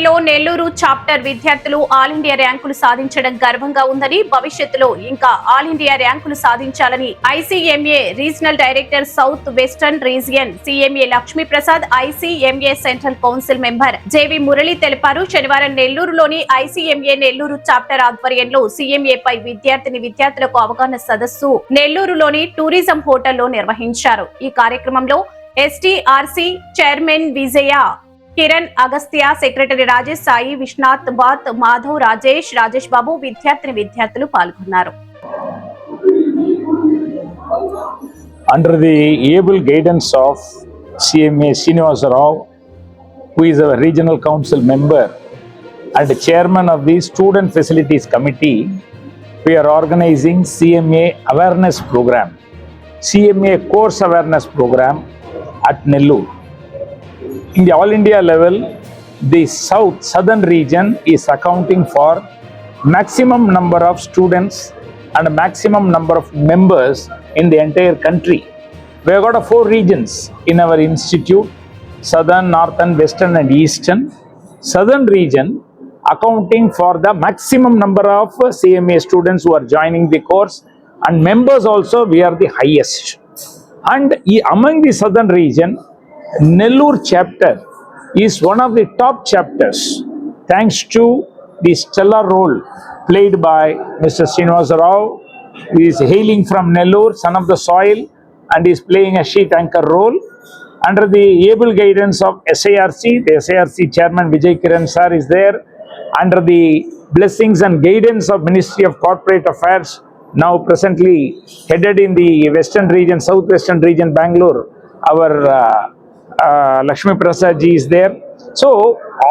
లో నెల్లూరు చాప్టర్ విద్యార్థులు all India ర్యాంకులు సాధించడం గర్వంగా ఉందని, భవిష్యత్తులో ఇంకా ఆల్ ఇండియా ర్యాంకులు సాధించాలని ICMA regional director south western region CMA Lakshmi Prasad, ICMA central council member JV Murali తెలిపారు. శనివారం నెల్లూరులోని ఐసీఎంఏ నెల్లూరు చాప్టర్ ఆధ్వర్యంలో సీఎంఏపై విద్యార్థులకు అవగాహన సదస్సు నెల్లూరులోని టూరిజం హోటల్లో నిర్వహించారు. ఈ కార్యక్రమంలో ఎస్టీఆర్సీ చైర్మన్ విజయ, కిరణ్ అగస్త్య, సెక్రటరీ రాజేష్, సాయి విశ్వనాథ్, బాత్ మాధవ్, రాజేష్ బాబు, విద్యార్థులు పాల్గొన్నారు. Under the able guidance of CMA Srinivasa Rao, who is a regional council member and chairman of the Student Facilities Committee, we are organizing CMA awareness program, CMA course awareness program at Nellore. In the all India level, the southern region is accounting for maximum number of students and maximum number of members in the entire country. We have got 4 regions in our institute: southern, northern, western and eastern. Southern region accounting for the maximum number of CMA students who are joining the course, and members also we are the highest. And among the southern region, Nellore chapter is one of the top chapters, thanks to the stellar role played by Mr. Srinivasa Rao, who is hailing from Nellore, son of the soil, and is playing a sheet anchor role. Under the able guidance of SARC, the SARC chairman Vijay Kiran sir is there. Under the blessings and guidance of Ministry of Corporate Affairs, now presently headed in the western region, southwestern region, Bangalore, our Lakshmi Prasad ji is there. So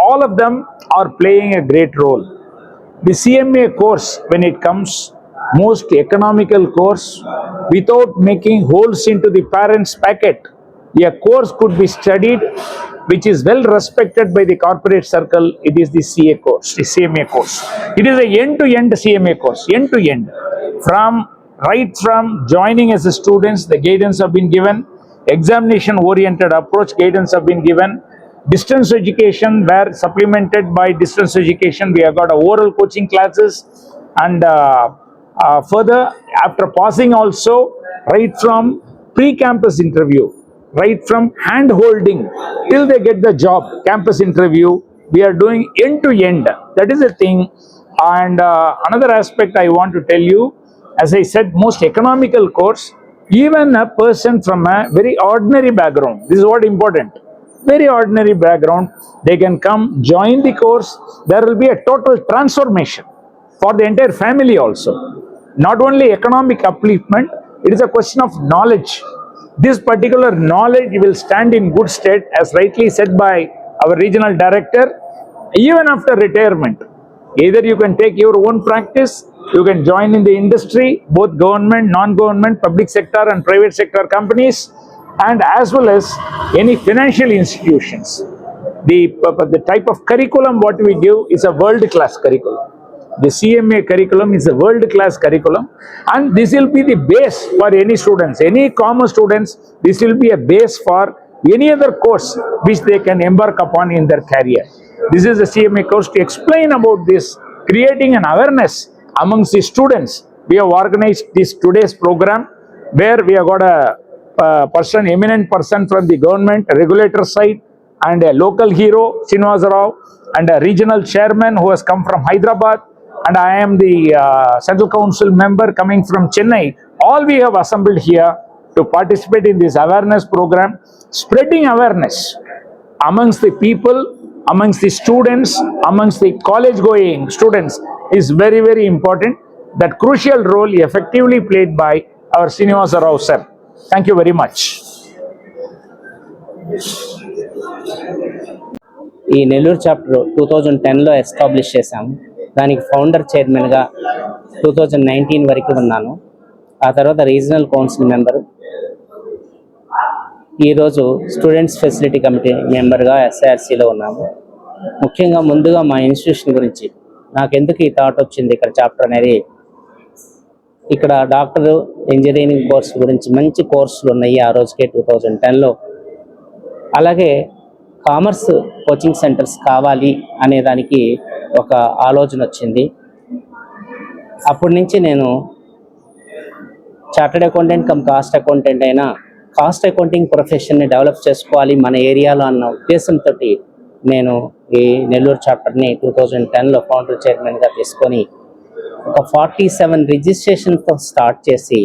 all of them are playing a great role. The CMA course, when it comes, most economical course, without making holes into the parents' packet, a course could be studied which is well respected by the corporate circle. It is the CA course, the CMA course. It is a end-to-end CMA course, end-to-end. Right from joining as a students, the guidance have been given. Examination oriented approach guidance have been given. Distance education, where supplemented by distance education, we have got oral coaching classes, and further after passing also, right from pre-campus interview, right from hand holding till they get the job, campus interview, we are doing end to end. That is the thing. And another aspect I want to tell you, as I said, most economical course, even a person from a very ordinary background, this is what important, very ordinary background, they can come join the course. There will be a total transformation for the entire family also. Not only economic upliftment, it is a question of knowledge. This particular knowledge will stand in good stead, as rightly said by our regional director, even after retirement. Either you can take your own practice, you can join in the industry, both government, non-government, public sector and private sector companies, and as well as any financial institutions. The type of curriculum what we give is a world-class curriculum. The CMA curriculum is a world-class curriculum, and this will be the base for any students, any commerce students. This will be a base for any other course which they can embark upon in their career. This is the CMA course. To explain about this, creating an awareness amongst the students, we have organized this today's program, where we have got a eminent person from the government regulator side, and a local hero Srinivasa Rao, and a regional chairman who has come from Hyderabad, and I am the central council member coming from Chennai. All we have assembled here to participate in this awareness program. Spreading awareness amongst the people, amongst the students, amongst the college going students is very, very important. That crucial role effectively played by our Srinivasa Rao sir. Thank you very much. ఈ Nellore chapter 2010లో establish చేశాము. దానికి founder చైర్మన్గా 2019 వరకు ఉన్నాను. ఆ తర్వాత regional council member, ఈరోజు students facility committee మెంబర్గా ఎస్ఆర్సీలో ఉన్నాము. ముఖ్యంగా ముందుగా మా ఇన్స్టిట్యూషన్ గురించి నాకు ఎందుకు ఈ థాట్ వచ్చింది, ఇక్కడ చాప్టర్ అనేది, ఇక్కడ డాక్టర్ ఇంజనీరింగ్ కోర్సు గురించి మంచి కోర్సులు ఉన్నాయి ఆ రోజుకే 2010లో. అలాగే కామర్స్ కోచింగ్ సెంటర్స్ కావాలి అనే దానికి ఒక ఆలోచన వచ్చింది. అప్పటి నుంచి నేను chartered accountant come cost accountant అయినా కాస్ట్ అకౌంటింగ్ ప్రొఫెషన్ని డెవలప్ చేసుకోవాలి మన ఏరియాలో అన్న ఉద్దేశంతో నేను ఈ నెల్లూరు చాప్టర్ని 2010లో ఫౌండర్ చైర్మన్గా తీసుకొని ఒక 47 రిజిస్ట్రేషన్తో స్టార్ట్ చేసి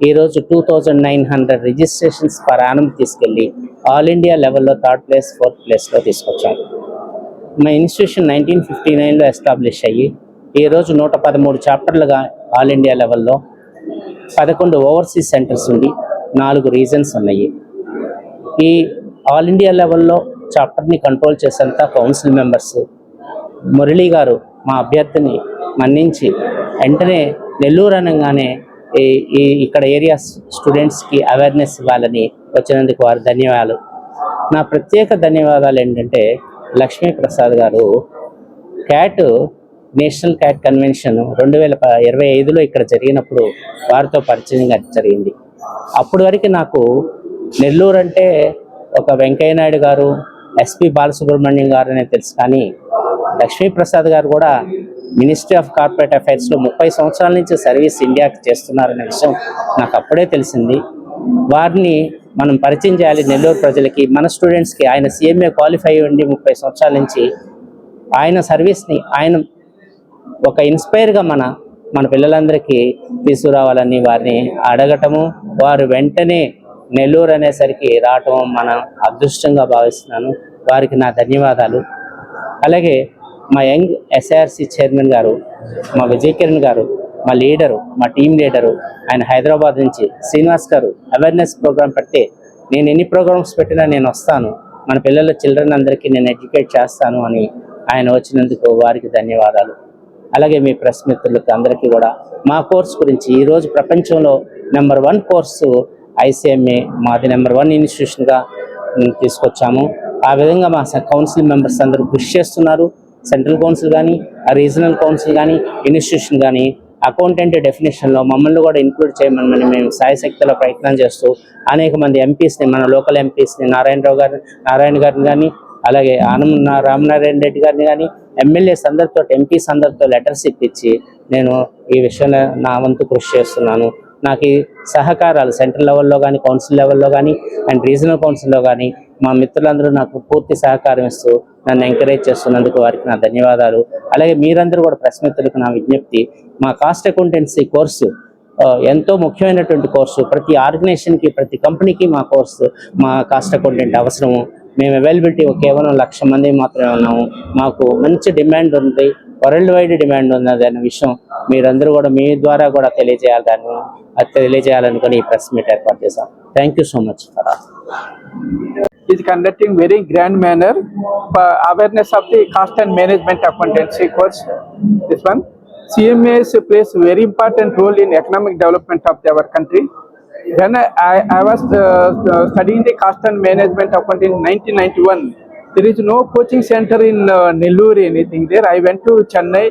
ఈరోజు 2900 రిజిస్ట్రేషన్స్ పర్ యానం తీసుకెళ్ళి ఆల్ ఇండియా లెవెల్లో 3rd ప్లేస్ 4th ప్లేస్లో తీసుకొచ్చాం. మా ఇన్స్టిట్యూషన్ 1959లో ఎస్టాబ్లిష్ అయ్యి ఈరోజు 113 చాప్టర్లుగా ఆల్ ఇండియా లెవెల్లో 11 ఓవర్సీస్ సెంటర్స్ ఉండి 4 రీజన్స్ ఉన్నాయి. ఈ ఆల్ ఇండియా లెవెల్లో చాప్టర్ని కంట్రోల్ చేసేంత కౌన్సిల్ మెంబర్స్ మురళీ గారు మా అభ్యర్థిని మన్నించి వెంటనే నెల్లూరు అనగానే ఇక్కడ ఏరియా స్టూడెంట్స్కి అవేర్నెస్ ఇవ్వాలని వచ్చినందుకు వారి ధన్యవాదాలు. నా ప్రత్యేక ధన్యవాదాలు ఏంటంటే లక్ష్మీప్రసాద్ గారు క్యాట్ నేషనల్ క్యాట్ కన్వెన్షన్ 2025లో ఇక్కడ జరిగినప్పుడు వారితో పరిచయం జరిగింది. అప్పటి వరకు నాకు నెల్లూరు అంటే ఒక వెంకయ్య నాయుడు గారు, ఎస్పి బాలసుబ్రహ్మణ్యం గారు అనే తెలుసు, కానీ లక్ష్మీప్రసాద్ గారు కూడా మినిస్ట్రీ ఆఫ్ కార్పొరేట్ అఫైర్స్లో 30 సంవత్సరాల నుంచి సర్వీస్ ఇండియాకి చేస్తున్నారనే విషయం నాకు అప్పుడే తెలిసింది. వారిని మనం పరిచయం చేయాలి నెల్లూరు ప్రజలకి, మన స్టూడెంట్స్కి. ఆయన CMA క్వాలిఫై ఉండి 30 సంవత్సరాల నుంచి ఆయన సర్వీస్ని ఆయన ఒక ఇన్స్పైర్గా మన పిల్లలందరికీ తీసుకురావాలని వారిని అడగటము, వారు వెంటనే నెల్లూరు అనేసరికి రావటం మన అదృష్టంగా భావిస్తున్నాను. వారికి నా ధన్యవాదాలు. అలాగే మా యంగ్ SIRC చైర్మన్ గారు, మా విజయ్ కిరణ్ గారు, మా లీడరు, మా టీం లీడరు, ఆయన హైదరాబాద్ నుంచి శ్రీనివాస్ గారు అవేర్నెస్ ప్రోగ్రామ్ పెడితే నేను ఎన్ని ప్రోగ్రామ్స్ పెట్టినా నేను వస్తాను, మన పిల్లల చిల్డ్రన్ అందరికీ నేను ఎడ్యుకేట్ చేస్తాను అని ఆయన వచ్చినందుకు వారికి ధన్యవాదాలు. అలాగే మీ ప్రెస్ మిత్రులకి అందరికీ కూడా మా కోర్స్ గురించి, ఈరోజు ప్రపంచంలో నెంబర్ 1 కోర్సు ICMA మాది నెంబర్ 1 ఇన్స్టిట్యూషన్గా తీసుకొచ్చాము. ఆ విధంగా మా కౌన్సిల్ మెంబర్స్ అందరూ కృషి చేస్తున్నారు. సెంట్రల్ కౌన్సిల్ కానీ, రీజనల్ కౌన్సిల్ కానీ, ఇన్స్టిట్యూషన్ కానీ అకౌంటెంట్ డెఫినేషన్లో మమ్మల్ని కూడా ఇంక్లూడ్ చేయమని మేము సాయశక్తిలో ప్రయత్నం చేస్తూ అనేక మంది ఎంపీస్ని, మన లోకల్ ఎంపీస్ని నారాయణ గారిని కానీ, అలాగే రామనారాయణ రెడ్డి గారిని కానీ, MLAs అందరితో, ఎంపీస్ అందరితో లెటర్స్ ఇప్పించి నేను ఈ విషయంలో నా వంతు కృషి చేస్తున్నాను. నాకు ఈ సహకారాలు సెంట్రల్ లెవెల్లో కానీ, కౌన్సిల్ లెవెల్లో కానీ అండ్ రీజనల్ కౌన్సిల్లో కానీ మా మిత్రులందరూ నాకు పూర్తి సహకారం ఇస్తూ నన్ను ఎంకరేజ్ చేస్తున్నందుకు వారికి నా ధన్యవాదాలు. అలాగే మీరందరూ కూడా ప్రెస్ మిత్రులకు నా విజ్ఞప్తి, మా కాస్ట్ అకౌంటెన్సీ కోర్సు ఎంతో ముఖ్యమైనటువంటి కోర్సు. ప్రతి ఆర్గనైజేషన్కి, ప్రతి కంపెనీకి మా కోర్సు, మా కాస్ట్ అకౌంటెంట్ అవసరము. మేము అవైలబిలిటీ కేవలం 1,00,000 మంది మాత్రమే ఉన్నాము. మాకు మంచి డిమాండ్ ఉంది, వరల్డ్ వైడ్ డిమాండ్ ఉన్నది అనే విషయం మీరందరూ కూడా మీ ద్వారా కూడా తెలియజేయాలనుకుని ఈ ప్రెస్ మీట్ ఏర్పాటు చేశాం. Thank you so much. Is conducting very grand manner for awareness of the cost and management accountancy course. This one, CMAs plays a very important role in economic development of our country. When I was studying the cost and management accounting in 1991, there is no coaching center in Nellore, anything there. I went to Chennai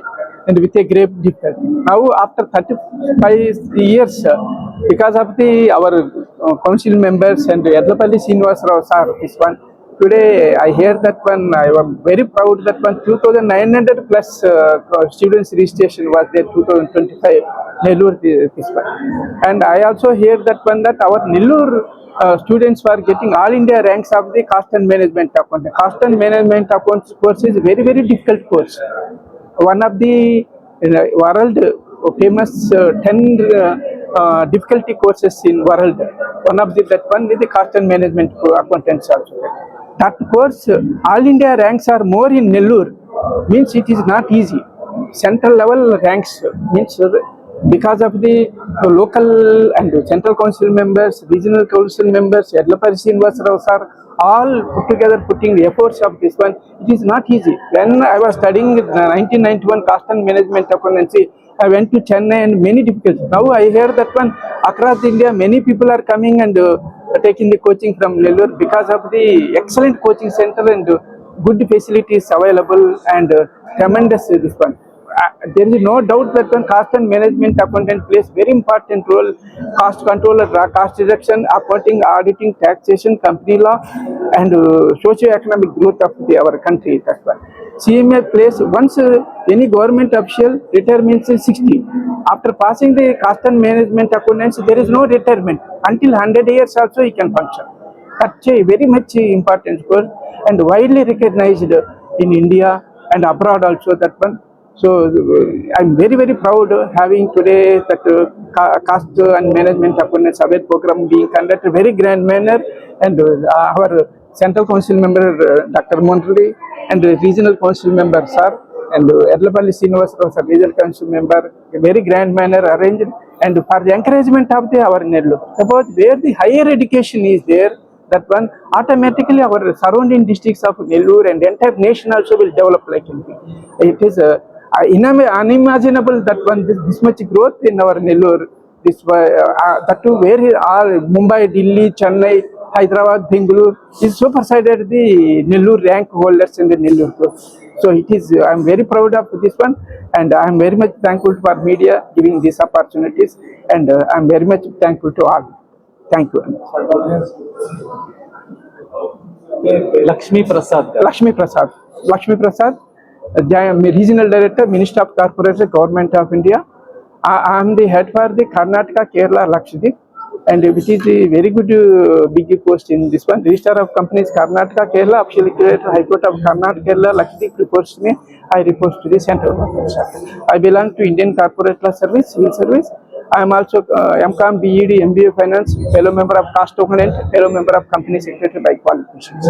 and with a great difficulty. Now after 35 years, because of our council members and Yadlapalli Srinivas Rao sir, this one, today I hear that one, I am very proud that one 2,900 plus students registration was there 2025 Nellore this one. And I also hear that one that our Nellore students were getting all India ranks of the cost and management account. Cost and management accounts course is very, very difficult course. One of the world famous 10 difficulty courses in world. One of that one is the cost and management accountants also. That course, all India ranks are more in Nellore, means it is not easy. Central level ranks means because of the local and central council members, regional council members, Yadlapalli Srinivas Rao sir, all put together putting the efforts of this one, it is not easy. When I was studying 1991 cost and management accountancy, I went to Chennai and many difficulties. Now I hear that one across India many people are coming and taking the coaching from Nellore because of the excellent coaching center and good facilities available and tremendous this one. There is no doubt that one cost and management accountant plays very important role. Cost controller, cost reduction, accounting, auditing, taxation, company law, and socio-economic growth of our country. That's why CMA plays once any government official retirement is 60. After passing the cost and management accountants, there is no retirement until 100 years also he can function. That's a very much important course and widely recognized in India and abroad also, that one. So I'm very, very proud having today that cost and management accountants aware program being conducted very grand manner, and our central council member Dr. Montrelli and regional council member sir and Erlapalli Srinivasarao sir, regional council member, a very grand manner arranged, and for the encouragement of our Nellore about where the higher education is there, that one automatically our surrounding districts of Nellore and entire nation also will develop like anything. It is unimaginable that one this much growth in our Nellore. This that too where all Mumbai, Delhi, Chennai, Hyderabad, Bangalore is superseded the Nellore rank holders in the Nellore course. So it is, I am very proud of this one, and I am very much thankful for media giving these opportunities, and I am very much thankful to all. Thank you. Lakshmi Prasad. Lakshmi Prasad, Regional Director, Minister of Corporation, Government of India. I am the head for the Karnataka, Kerala, Lakshadweep, and which is a very good big post in this one. Registrar of Companies, Karnataka, Kerala, Official Liquidator, High Court of Karnataka, Kerala, Lakshadweep reports to me. I report to the Central Government. I belong to Indian Corporate Law Service, Civil Service. I am also MCOM, BEd, MBA Finance, fellow member of Caste Component, fellow member of Company Secretary by qualifications.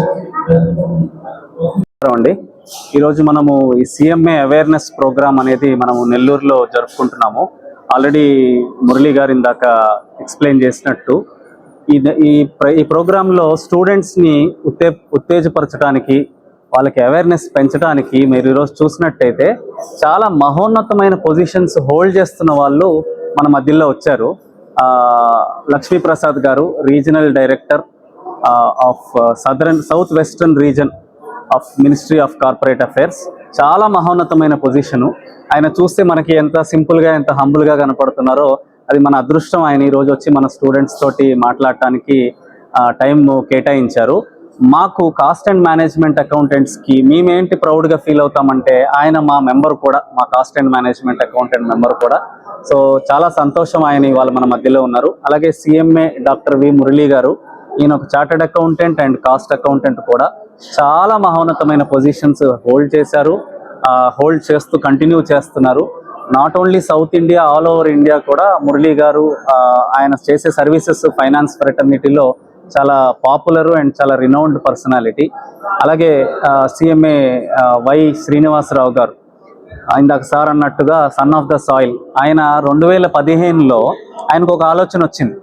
అండి ఈరోజు మనము ఈ CMA awareness programme అనేది మనము నెల్లూరులో జరుపుకుంటున్నాము. Already Murali గారు ఇందాక ఎక్స్ప్లెయిన్ చేసినట్టు ఈ ప్రోగ్రాంలో స్టూడెంట్స్ని ఉత్తేజపరచడానికి, వాళ్ళకి అవేర్నెస్ పెంచడానికి మీరు ఈరోజు చూసినట్టయితే చాలా మహోన్నతమైన పొజిషన్స్ హోల్డ్ చేస్తున్న వాళ్ళు మన మధ్యలో వచ్చారు. లక్ష్మీ ప్రసాద్ గారు, regional director of south western reason of ministry of corporate affairs. చాలా మహోన్నతమైన పొజిషను. ఆయన చూస్తే మనకి ఎంత సింపుల్గా, ఎంత హంబుల్గా కనపడుతున్నారో అది మన అదృష్టం. ఆయన ఈరోజు వచ్చి మన స్టూడెంట్స్ తోటి మాట్లాడటానికి టైం కేటాయించారు. మాకు కాస్ట్ అండ్ మేనేజ్మెంట్ అకౌంటెంట్స్కి మేమేంటి ప్రౌడ్గా ఫీల్ అవుతామంటే ఆయన మా మెంబర్ కూడా, మా cost and management accountant member కూడా. సో చాలా సంతోషం ఆయన ఇవాళ మన మధ్యలో ఉన్నారు. అలాగే సిఎంఏ డాక్టర్ వి మురళి గారు, ఈయన ఒక chartered accountant and cost accountant కూడా. చాలా మహోన్నతమైన పొజిషన్స్ హోల్డ్ చేశారు, హోల్డ్ చేస్తూ కంటిన్యూ చేస్తున్నారు. Not only south India, all over India కూడా మురళి గారు ఆయన చేసే సర్వీసెస్ ఫైనాన్స్ ఫ్రెటర్నిటీలో చాలా పాపులర్ అండ్ చాలా రినౌండ్ పర్సనాలిటీ. అలాగే సిఎంఏ వై శ్రీనివాసరావు గారు, ఇందాక సార్ అన్నట్టుగా సన్ ఆఫ్ ద సాయిల్. ఆయన 2015లో ఆయనకు ఒక ఆలోచన వచ్చింది.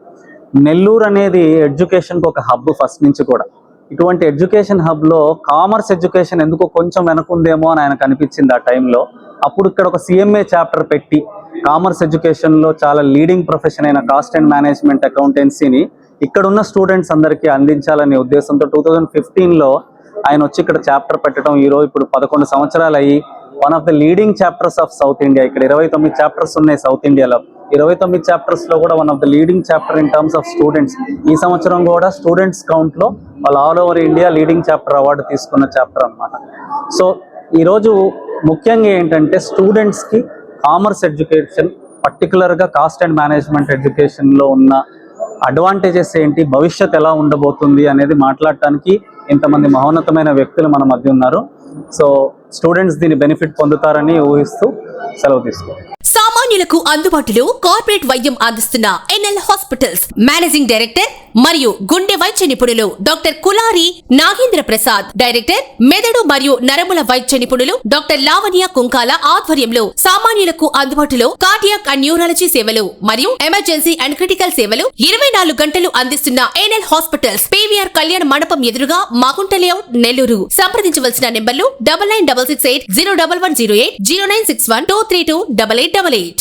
నెల్లూరు అనేది ఎడ్యుకేషన్కి ఒక హబ్ ఫస్ట్ నుంచి కూడా. ఇటువంటి ఎడ్యుకేషన్ హబ్లో కామర్స్ ఎడ్యుకేషన్ ఎందుకో కొంచెం వెనకుందేమో అని ఆయనకు అనిపించింది ఆ టైంలో. అప్పుడు ఇక్కడ ఒక సిఎంఏ చాప్టర్ పెట్టి కామర్స్ ఎడ్యుకేషన్లో చాలా లీడింగ్ ప్రొఫెషన్ అయిన కాస్ట్ అండ్ మేనేజ్మెంట్ అకౌంటెన్సీని ఇక్కడ ఉన్న స్టూడెంట్స్ అందరికీ అందించాలనే ఉద్దేశంతో 2015లో ఆయన వచ్చి ఇక్కడ చాప్టర్ పెట్టడం. ఈరోజు ఇప్పుడు 11 సంవత్సరాలు అయ్యి one of the leading chapters of south India. ఇక్కడ 29 చాప్టర్స్ ఉన్నాయి సౌత్ ఇండియాలో. 29 చాప్టర్స్లో కూడా one of the leading chapter in terms of students. ఈ సంవత్సరం కూడా స్టూడెంట్స్ కౌంట్లో వాళ్ళు all over India leading chapter award తీసుకున్న చాప్టర్ అనమాట. సో ఈరోజు ముఖ్యంగా ఏంటంటే స్టూడెంట్స్కి కామర్స్ ఎడ్యుకేషన్, పర్టికులర్గా కాస్ట్ అండ్ మేనేజ్మెంట్ ఎడ్యుకేషన్లో ఉన్న అడ్వాంటేజెస్ ఏంటి, భవిష్యత్ ఎలా ఉండబోతుంది అనేది మాట్లాడటానికి ఇంతమంది మహోన్నతమైన వ్యక్తులు మన మధ్య ఉన్నారు. సో స్టూడెంట్స్ దీని బెనిఫిట్ పొందుతారని ఊహిస్తూ సెలవు తీసుకోండి. సామాన్యులకు అందుబాటులో కార్పొరేట్ వైద్యం అందిస్తున్న ఎన్ఎల్ హాస్పిటల్స్ మేనేజింగ్ డైరెక్టర్ మరియు గుండె వైద్య నిపుణులు డాక్టర్ కులారి నాగేంద్ర ప్రసాద్, డైరెక్టర్ మెదడు మరియు నరముల వైద్య నిపుణులు డాక్టర్ లావణ్య కుంకాల ఆధ్వర్యంలో సామాన్యులకు అందుబాటులో కార్డియాక్ అండ్ న్యూరాలజీ సేవలు మరియు ఎమర్జెన్సీ అండ్ క్రిటికల్ సేవలు 24 గంటలు అందిస్తున్న ఎన్ఎల్ హాస్పిటల్స్, పీవీఆర్ కళ్యాణ మండపం ఎదురుగా మాగుంట లేఅవుట్, నెల్లూరు. సంప్రదించవలసిన నెంబర్లు 9966801108, 0961232888.